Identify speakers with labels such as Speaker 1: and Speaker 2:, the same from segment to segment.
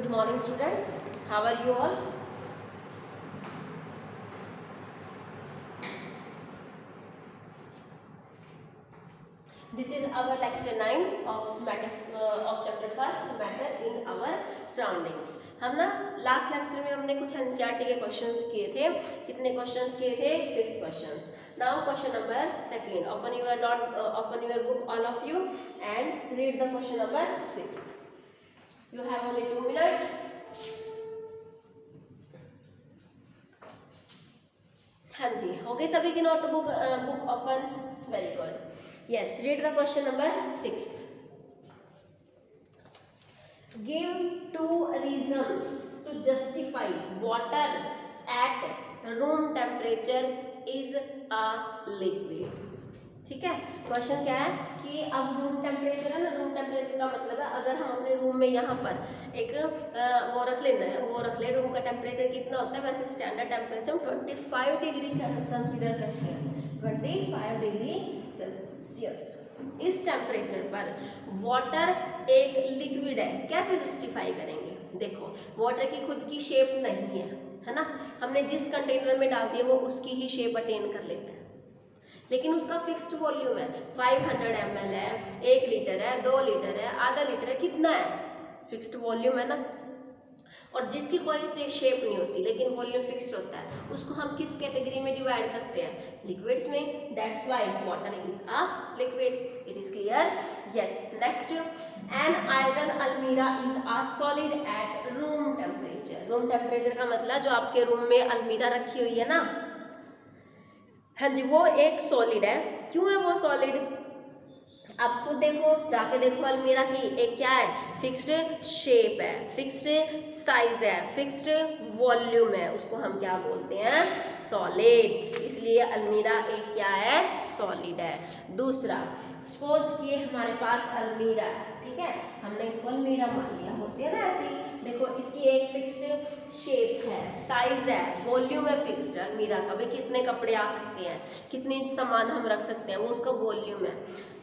Speaker 1: Good morning students, how are you all? This is our lecture 9 of chapter first matter in our surroundings. हम ना last lecture में हमने कुछ NCERT के questions किए थे. कितने क्वेश्चंस किए थे? 5 questions. Now question number second. Open your book all of you and read the question number 6. You have only 2 minutes. हाँ जी, हो गई सभी की notebook book open? Very good. Yes, read the question number 6. Give 2 reasons to justify water at room temperature is a liquid. ठीक है, question क्या है कि अब रूम टेम्परेचर है ना, रूम टेम्परेचर का मतलब है अगर हम अपने रूम में यहाँ पर एक वो रख ले रूम का टेम्परेचर कितना होता है, वैसे स्टैंडर्ड टेम्परेचर 25 डिग्री कंसीडर करते हैं. 25 डिग्री सेल्सियस. इस टेम्परेचर पर वाटर एक लिक्विड है, कैसे जस्टिफाई करेंगे? देखो, वाटर की खुद की शेप नहीं है ना, हमने जिस कंटेनर में डाल दिया वो उसकी ही शेप अटेन कर लेता है, लेकिन उसका फिक्स्ड वॉल्यूम है. 500 ml है, 1 लीटर है, 2 लीटर है, आधा लीटर है, कितना है? फिक्स्ड वॉल्यूम है ना. और जिसकी कोई से शेप नहीं होती लेकिन वॉल्यूम फिक्स्ड होता है, उसको हम किस कैटेगरी में डिवाइड करते हैं? लिक्विड्स में. That's why water is a liquid. It is clear? Yes. Next, an iron अलमीरा is a solid at room temperature. Room temperature का मतलब जो आपके रूम में अलमीरा रखी हुई है ना, हाँ जी, वो एक सॉलिड है. क्यों है वो सॉलिड? आप खुद देखो, जाके देखो अलमीरा की. एक क्या है? फिक्स्ड शेप है, फिक्स्ड साइज है, फिक्स्ड वॉल्यूम है, उसको हम क्या बोलते हैं? सॉलिड. इसलिए अलमीरा एक क्या है? सॉलिड है. दूसरा, सपोज ये हमारे पास अलमीरा है, ठीक है, हमने इसको अलमीरा मान लिया. होती है ना ऐसी. देखो, इसकी एक फिक्स्ड शेप है, साइज है, वॉल्यूम है फिक्स्ड. अलमीरा का भाई कितने कपड़े आ सकते हैं, कितने सामान हम रख सकते हैं, वो उसका वॉल्यूम है.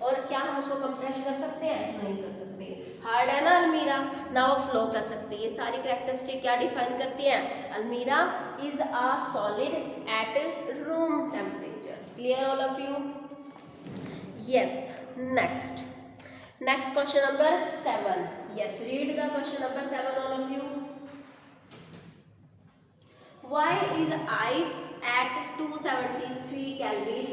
Speaker 1: और क्या हम उसको कंप्रेस कर सकते हैं? नहीं कर सकते. हार्ड है ना अलमीरा, ना वो फ्लो कर सकती है. ये सारी कैरेक्टरिस्टिक क्या डिफाइन करती हैं? अलमीरा is a solid at room temperature. Clear all of you? Yes. Next question number 7. Yes, read the question number 7 all of you. Why is ice at 273 Kelvin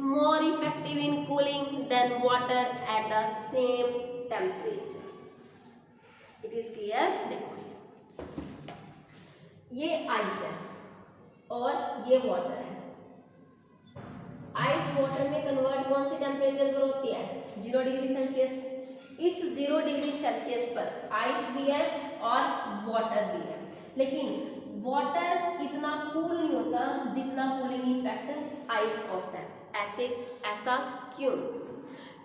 Speaker 1: more effective in cooling than water at the same temperatures? It is clear? देखो, ये ice है और ये water है. Ice water में convert कौन से temperature पर होती है? 0 डिग्री सेल्सियस. इस 0 डिग्री सेल्सियस पर आइस भी है और वाटर भी है, लेकिन वाटर इतना कूल नहीं होता जितना कूलिंग इफेक्ट आइस का होता है. ऐसा क्यों?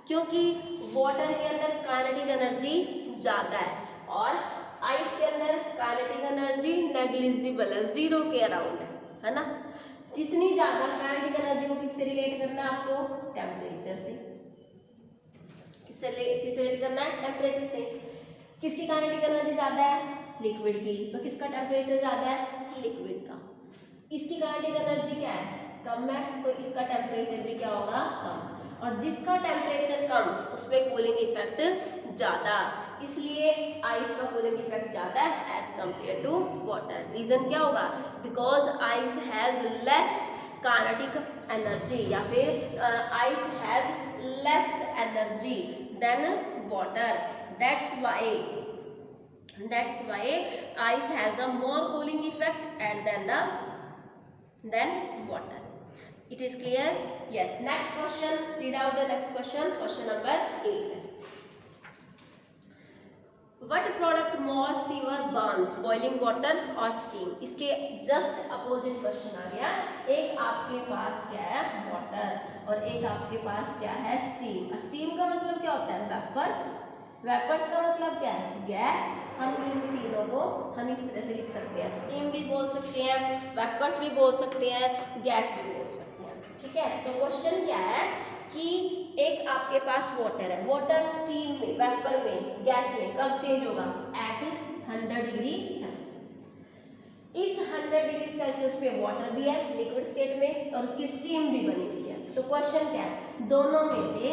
Speaker 1: क्योंकि वाटर के अंदर काइनेटिक एनर्जी ज़्यादा है और आइस के अंदर काइनेटिक एनर्जी नेग्लिजिबल है, 0 के अराउंड है ना. जितनी ज़्यादा काइनेटिक एनर्जी को किससे रिलेट करना है आपको? टेम्परेचर से. किससे रिलेट करना है? टेम्परेचर से. किसकी काइनेटिक एनर्जी ज़्यादा है? लिक्विड की. तो किसका टेम्परेचर ज़्यादा है? लिक्विड का. इसकी काइनेटिक एनर्जी क्या है? कम है, तो इसका टेम्परेचर भी क्या होगा? कम. और जिसका टेम्परेचर कम उसमें कूलिंग इफेक्ट ज़्यादा, इसलिए आइस का कूलिंग इफेक्ट ज़्यादा है as compare to water. Reason क्या होगा? Because ice has less kinetic energy, या फिर ice has less energy than water. That's why ice has a more cooling effect and than water. It is clear? Yes. Next question. Read out the next question. Question number 8. What product more severe burns? Boiling water or steam? इसके just opposite question आ गया. एक आपके पास क्या है? Water, और एक आपके पास क्या है? स्टीम. स्टीम का मतलब क्या होता है? वेपर्स. वेपर्स का मतलब क्या है? गैस. हम इन तीनों को हम इस तरह से लिख सकते हैं. स्टीम भी बोल सकते हैं, वेपर्स भी बोल सकते हैं, गैस भी बोल सकते हैं. ठीक है, तो क्वेश्चन क्या है कि एक आपके पास वाटर है, वाटर स्टीम में, वेपर में, गैस में कब चेंज होगा? At 100 degree Celsius. इस 100 डिग्री सेल्सियस पे वाटर भी है लिक्विड स्टेट में और उसकी स्टीम भी बनी हुई है। तो क्वेश्चन क्या है, दोनों में से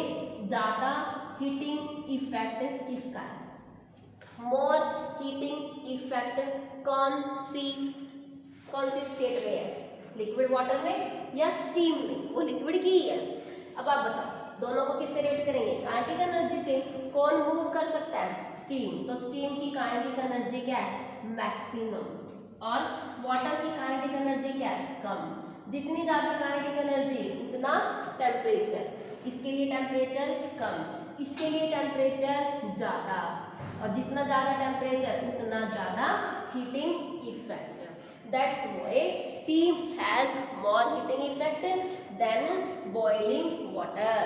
Speaker 1: ज्यादा हीटिंग इफेक्ट किसका है? मोर हीटिंग इफेक्ट कौन सी स्टेट में है, लिक्विड वाटर में या स्टीम में? वो लिक्विड की ही है। अब आप बताओ दोनों को किससे रेट करेंगे? काइनेटिक एनर्जी से। कौन मूव कर सकता है? स्टीम। तो स्टीम की काइनेटिक एनर्जी क्या है? मैक्सिमम। और वाटर की काइनेटिक एनर्जी क्या है? कम। जितनी ज्यादा काइनेटिक एनर्जी उतना टेम्परेचर। इसके लिए टेम्परेचर कम, इसके लिए टेम्परेचर ज्यादा, और जितना ज्यादा टेम्परेचर उतना ज्यादा heating effect. That's why steam has more heating effect than boiling water.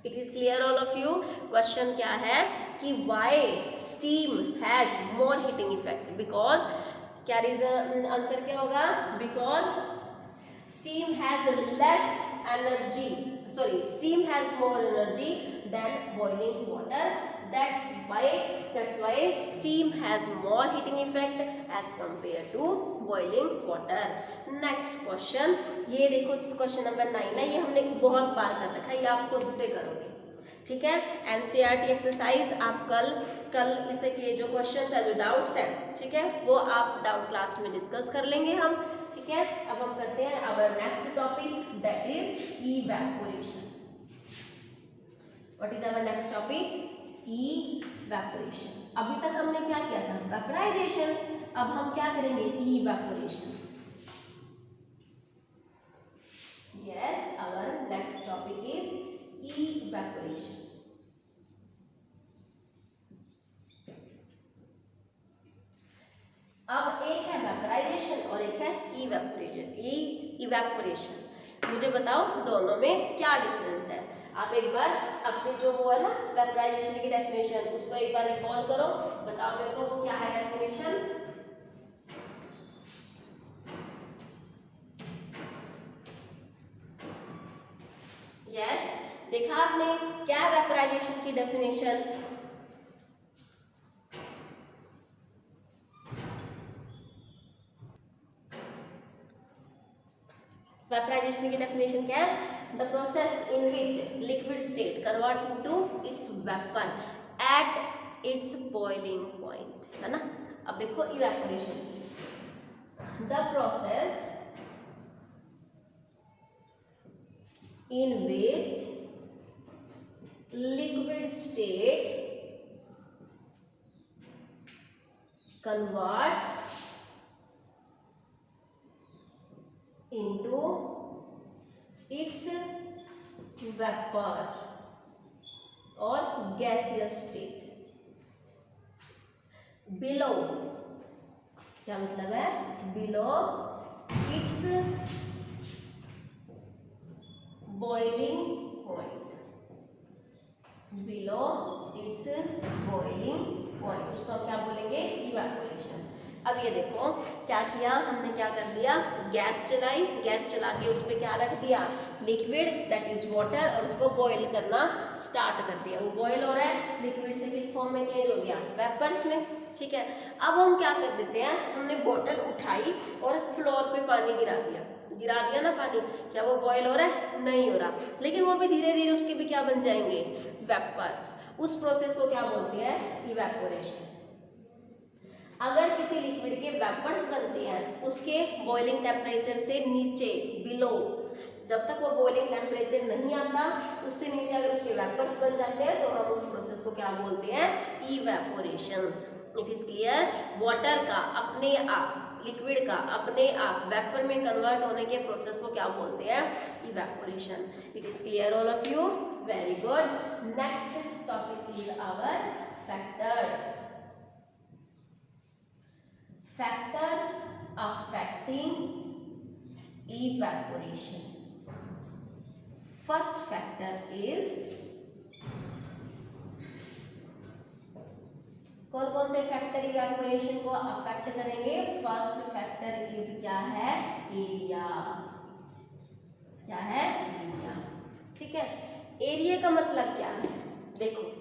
Speaker 1: It is clear all of you? Question क्या है कि why steam has more heating effect? Because क्या reason, आंसर क्या होगा? Because steam has less energy. Sorry, steam has more energy than boiling water. That's why steam has more heating effect as compared to boiling water. Next question, ये देखो question number 9 है, ये हमने बहुत बार कर रखा है, ये आप खुद से करोगे, ठीक है? एनसीईआरटी एक्सरसाइज आप कल इसे के जो क्वेश्चन है, जो डाउट्स हैं, ठीक है, वो आप डाउट क्लास में डिस्कस कर लेंगे हम, ठीक है? अब हम करते हैं our next topic, that is evaporation. What is our next topic? Evaporation. अभी तक हमने क्या किया था? वेपराइजेशन। अब हम क्या करेंगे? Evaporation. Yes, our next topic is evaporation. अब एक है वेपराइजेशन और एक है इवैपोरेशन। मुझे बताओ दोनों में क्या डिफरेंस है? आप एक बार अपनी जो वो है ना वेपराइजेशन की डेफिनेशन, उसको एक बार रिकॉल करो, बताओ मेरे को वो क्या है डेफिनेशन? यस, देखा आपने क्या है वेपराइजेशन की डेफिनेशन? वेपराइजेशन की डेफिनेशन क्या है? The process in which liquid state converts into its vapour at its boiling point, है ना? अब देखो evaporation, the process in which liquid state converts into its vapor or gaseous state below, क्या मतलब है? below its boiling point, below its boiling point, उसको हम क्या बोलेंगे? इवैपोरेशन। अब ये देखो क्या किया हमने, क्या कर दिया? गैस चलाई, गैस चला के उस पर क्या रख दिया? लिक्विड, दैट इज वाटर, और उसको बॉईल करना स्टार्ट कर दिया। वो बॉईल हो रहा है, लिक्विड से किस फॉर्म में चेंज हो गया? वेपर्स में, ठीक है? अब हम क्या कर देते हैं, हमने बोतल उठाई और फ्लोर पे पानी गिरा दिया ना पानी, क्या वो बॉईल हो रहा है? नहीं हो रहा, लेकिन वो भी धीरे धीरे उसके भी क्या बन जाएंगे? वेपर्स। उस प्रोसेस को क्या बोलते हैं? इवैपोरेशन। अगर किसी लिक्विड के वेपर्स बनते हैं उसके बॉइलिंग टेम्परेचर से नीचे, बिलो, जब तक वो बॉइलिंग टेम्परेचर नहीं आता उससे नीचे अगर उसके वेपर्स बन जाते हैं तो हम उस प्रोसेस को क्या बोलते हैं? Evaporation. It is clear? Water का अपने आप, लिक्विड का अपने आप वेपर में कन्वर्ट होने के प्रोसेस को क्या बोलते हैं? Evaporation. It is clear all of you? Very good. Next topic is our factors. Factors affecting evaporation. First factor is, कौन कौन से फैक्टर इवैपोरेशन को अफेक्ट करेंगे? फर्स्ट फैक्टर इज क्या है? एरिया। क्या है? एरिया, ठीक है? एरिया का मतलब क्या है? देखो,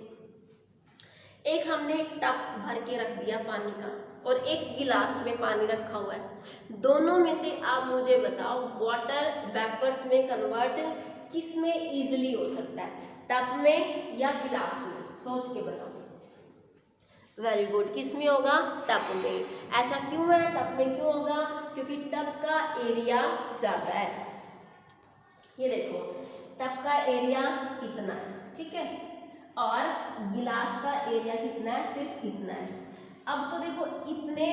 Speaker 1: एक हमने टब भर के रख दिया पानी का और एक गिलास में पानी रखा हुआ है, दोनों में से आप मुझे बताओ वाटर वेपर्स में कन्वर्ट किस में इजीली हो सकता है, टब में या गिलास में? सोच के बताओ। वेरी गुड, किस में होगा? टब में। ऐसा क्यों है? टब में क्यों होगा? क्योंकि टब का एरिया ज़्यादा है। ये देखो, टब का एरिया कितना है, ठीक है, और गिलास का एरिया कितना है? सिर्फ इतना है। अब तो देखो, इतने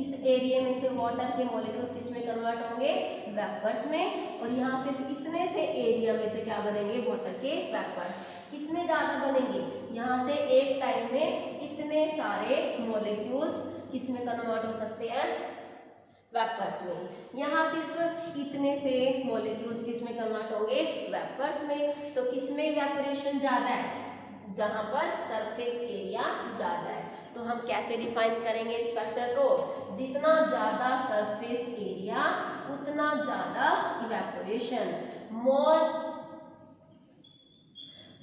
Speaker 1: इस एरिया में से वाटर के मॉलिक्यूल्स किस में कन्वर्ट होंगे? वेपर्स में। और यहाँ सिर्फ इतने से एरिया में से क्या बनेंगे? वाटर के वेपर्स। किसमें ज़्यादा बनेंगे? यहाँ से एक टाइम में इतने सारे मॉलिक्यूल्स किस में कन्वर्ट हो सकते हैं? वेपर्स में। यहाँ सिर्फ इतने से मॉलिक्यूल्स किस में कन्वर्ट होंगे? वेपर्स में। तो किस में इवेपोरेशन ज़्यादा है? जहाँ पर सरफेस एरिया ज़्यादा है। तो हम कैसे डिफाइन करेंगे इस फैक्टर को? जितना ज़्यादा सरफेस एरिया उतना ज़्यादा evaporation.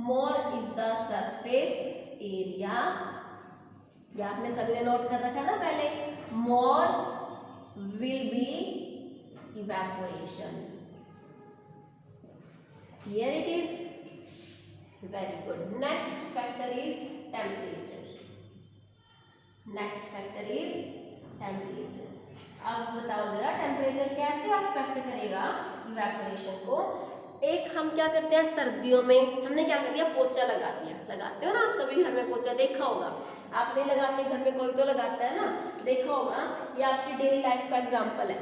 Speaker 1: More is the surface area, ये आपने सभी ने नोट कर रखा ना पहले, more will be evaporation. Here it is. Very good. Next factor is temperature. Next factor is temperature. अब बताओ जरा टेम्परेचर कैसे अफेक्ट करेगा इवेपोरेशन को? एक हम क्या करते हैं सर्दियों में, हमने क्या कर दिया? पोछा लगा दिया। लगाते हो ना आप सभी घर में पोछा, देखा होगा। आप नहीं लगाते, घर में कोई तो लगाता है ना, देखा होगा। ये आपकी डेली लाइफ का एग्जाम्पल है।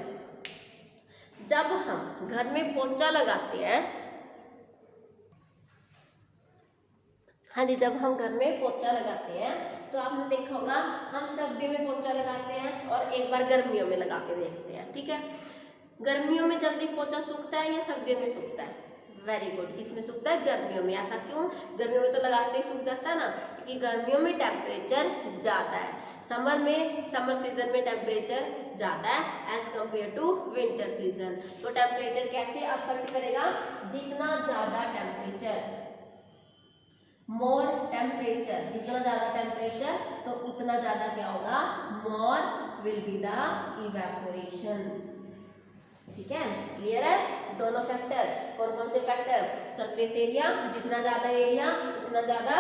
Speaker 1: जब हम घर में पोछा लगाते हैं, हाँ जी, जब हम घर में पोछा लगाते हैं तो आपने देखा होगा हम सर्दी में पोछा लगाते हैं और एक बार गर्मियों में लगा के देखते हैं, ठीक है। गर्मियों में जल्दी पोछा सूखता है या सर्दियों में सूखता है? वेरी गुड, किसमें सूखता है? गर्मियों में। ऐसा क्यों? गर्मियों में तो लगाते ही सूख जाता है ना, क्योंकि गर्मियों में टेम्परेचर ज़्यादा है। समर सीजन में टेम्परेचर ज़्यादा है as compare to winter season. तो टेम्परेचर कैसे अफेक्ट करेगा? जितना ज़्यादा टेम्परेचर, मोर टेम्परेचर, जितना ज़्यादा टेम्परेचर तो उतना ज़्यादा क्या होगा? More will be the evaporation. ठीक है, क्लियर है? दोनों फैक्टर, कौन कौन से फैक्टर? सरफेस एरिया, जितना ज़्यादा एरिया उतना ज़्यादा,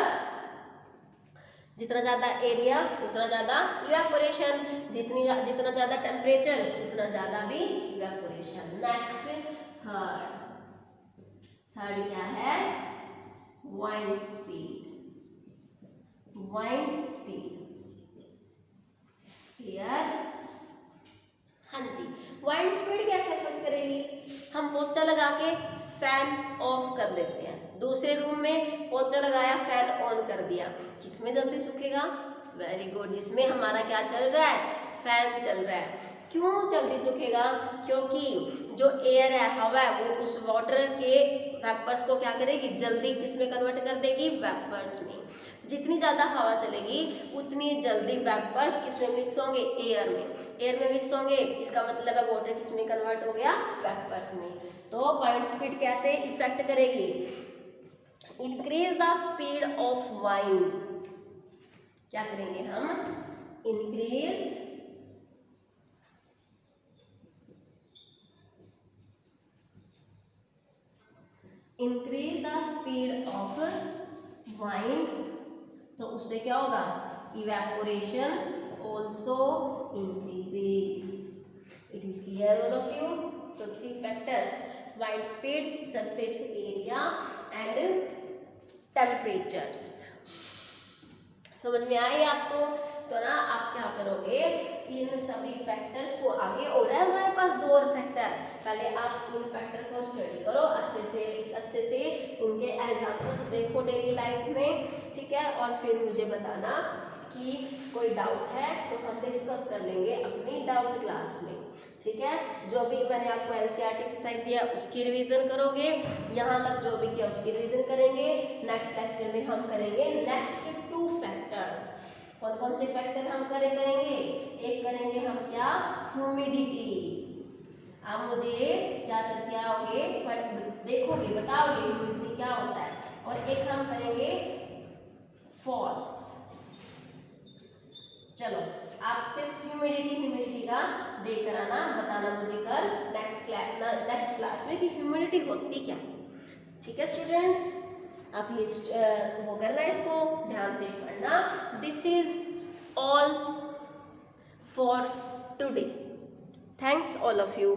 Speaker 1: जितना ज़्यादा एरिया उतना ज़्यादा इवेपोरेशन, जितना ज़्यादा टेम्परेचर उतना ज़्यादा भी इवेपोरेशन। नेक्स्ट थर्ड क्या है? Wind speed. Wind speed, clear? हाँ जी, वाइंड स्पीड कैसे अफेक्ट करेगी? हम पोछा लगा के फैन ऑफ कर देते हैं, दूसरे रूम में पोछा लगाया, फैन ऑन कर दिया, किसमें जल्दी सूखेगा? वेरी गुड, जिसमें हमारा क्या चल रहा है? फैन चल रहा है। क्यों जल्दी सूखेगा? क्योंकि जो एयर है, हवा है, वो उस वाटर के वेपर्स को क्या करेगी? जल्दी किसमें कन्वर्ट कर देगी? वेपर्स में। जितनी ज़्यादा हवा चलेगी उतनी जल्दी वेपर्स किसमें मिक्स होंगे? एयर में। एयर में मिक्स होंगे, इसका मतलब है वाटर किसमें कन्वर्ट हो गया? वेपर्स में। तो वाइंड स्पीड कैसे इफेक्ट करेगी? Increase the speed of wind. क्या करेंगे हम? Increase the speed of wind, तो उससे क्या होगा? Evaporation also increases. It is clear all of you? तो three factors, wind speed, surface area and temperatures. समझ में आई आपको? तो ना आप क्या करोगे, इन सभी फैक्टर्स को आगे, और है हमारे पास दो और फैक्टर, पहले आप इन फैक्टर को स्टडी करो अच्छे से इनके एग्जांपल्स देखो डेली लाइफ में, ठीक है। और फिर मुझे बताना कि कोई डाउट है तो हम डिस्कस कर लेंगे अपनी डाउट क्लास में, ठीक है। जो भी मैंने आपको एनसीईआरटी एक्सरसाइज दिया उसकी रिवीजन करोगे, यहाँ तक जो भी किया उसकी रिवीजन करेंगे। नेक्स्ट लेक्चर में हम करेंगे नेक्स्ट टू फैक्टर्स। कौन कौन से फैक्टर हम करेंगे? एक करेंगे हम क्या? ह्यूमिडिटी। आप मुझे क्या आओगे, देखोगे, बताओगे ह्यूमिडिटी क्या होता है। और एक हम करेंगे फोर्स। चलो आप ह्यूमिडिटी का दे कराना, बताना मुझे कल नेक्स्ट क्लास में कि ह्यूमिडिटी होती क्या। ठीक है स्टूडेंट्स, आप लिस्ट वो करना, इसको ध्यान से पढ़ना। This is all for today. Thanks all of you.